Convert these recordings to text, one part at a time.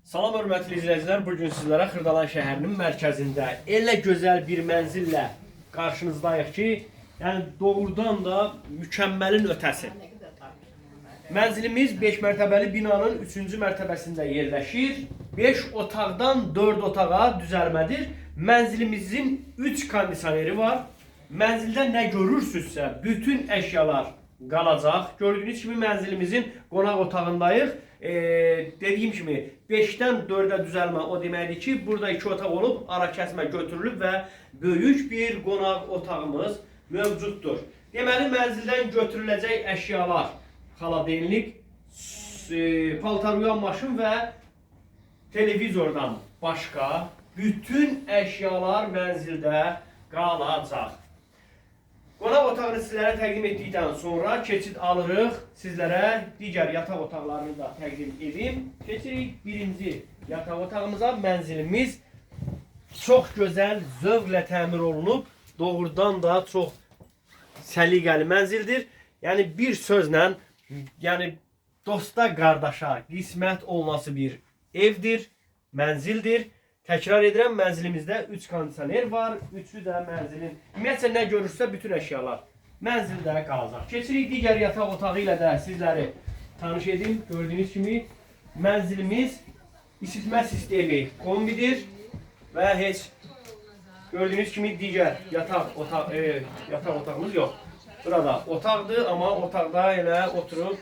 Salam hörmətli izləyicilər, bugün sizlərə Xırdalan şəhərinin mərkəzində elə gözəl bir mənzillə qarşınızdayıq ki, yəni doğrudan da mükəmməlin ötəsi. Mənzilimiz 5 mərtəbəli binanın 3-cü mərtəbəsində yerləşir. 5 otaqdan 4 otağa düzəlmədir. Mənzilimizin 3 kondisioneri var. Mənzildə nə görürsünüzsə, bütün əşyalar qalacaq. Gördüyünüz kimi mənzilimizin qonaq otağındayıq. Dediyim kimi 5-dən 4-ə düzəlmə o deməkdir ki, burada 2 otaq olub, ara kəsmə götürülüb və böyük bir qonaq otağımız mövcuddur. Deməli, mənzildən götürüləcək əşyalar xaladelnik, paltaryuyan maşın və televizordan başqa bütün əşyalar mənzildə qalacaq. Qonaq otağını sizlərə təqdim etdikdən sonra keçid alırıq. Sizlərə digər yataq otaqlarını da təqdim edim. Keçirik birinci yataq otağımıza. Mənzilimiz çox gözəl, zövqlə təmir olunub. Doğrudan da çox səliqəli mənzildir. Yəni bir sözlə, yəni dosta, qardaşa qismət olması bir evdir, mənzildir. Təkrar edirəm, mənzilimizdə 3 kondisioner var. Üçü də mənzilin, ümumiyyətlə nə görürsə bütün əşyalar mənzildə qalacaq. Keçirik digər yataq otağı ilə də sizləri tanış edim. Gördüyünüz kimi mənzilimiz isitmə sistemi kombidir və heç gördüyünüz kimi digər yataq otağımız yox. Burada otaqdır, amma otaqda elə oturub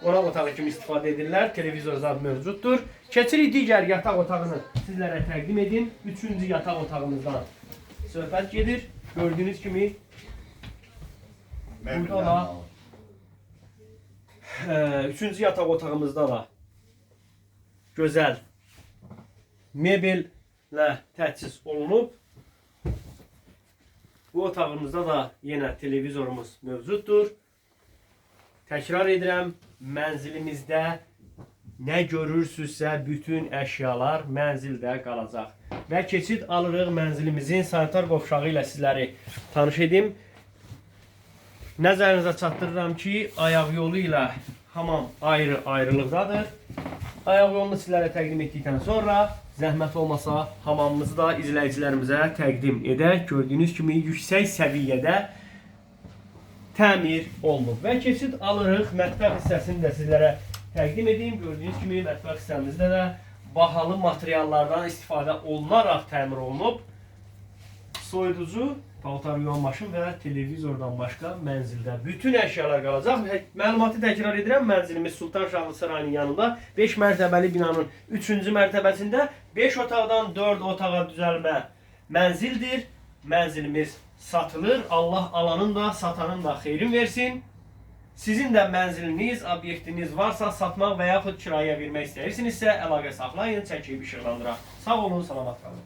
qonaq otağı kimi istifadə edirlər. Televizor zad mövcuddur. Keçirik digər yataq otağını sizlərə təqdim edim. 3-cü yataq otağımızdan söhbət gedir. Gördüyünüz kimi burada da 3-cü yataq otağımızda da gözəl mebellə təchiz olunub. Bu otağımızda da yenə televizorumuz mövcuddur. Təkrar edirəm, mənzilimizdə nə görürsünüzsə bütün əşyalar mənzildə qalacaq. Və keçid alırıq mənzilimizin sanitar qovşağı ilə sizləri tanış edim. Nəzərinizə çatdırıram ki, ayaq yolu ilə hamam ayrılıqdadır. Ayaq yolunu sizlərə təqdim etdikdən sonra zəhmət olmasa hamamımızı da izləyicilərimizə təqdim edək. Gördüyünüz kimi yüksək səviyyədə təmir olunub. Və keçid alırıq mətbəx hissəsini də sizlərə təqdim edeyim. Gördüyünüz kimi mətbəx hissəmizdə də bahalı materiallardan istifadə olunaraq təmir olunub. Soyuducu, paltaryuyan maşın və televizordan başqa mənzildə bütün əşyalar qalacaq. Məlumatı təkrar edirəm. Mənzilimiz Sultan Şahlı Sarayının yanında 5 mərtəbəli binanın 3-cü mərtəbəsində 5 otaqdan 4 otağa düzəlmə mənzildir. Mənzilimiz satılır. Allah alanın da, satanın da xeyrin versin. Sizin də mənziliniz, obyektiniz varsa satmaq və yaxud kirayə vermək istəyirsinizsə əlaqə saxlayın, çəkib işıqlandıraq. Sağ olun, salamat qalın.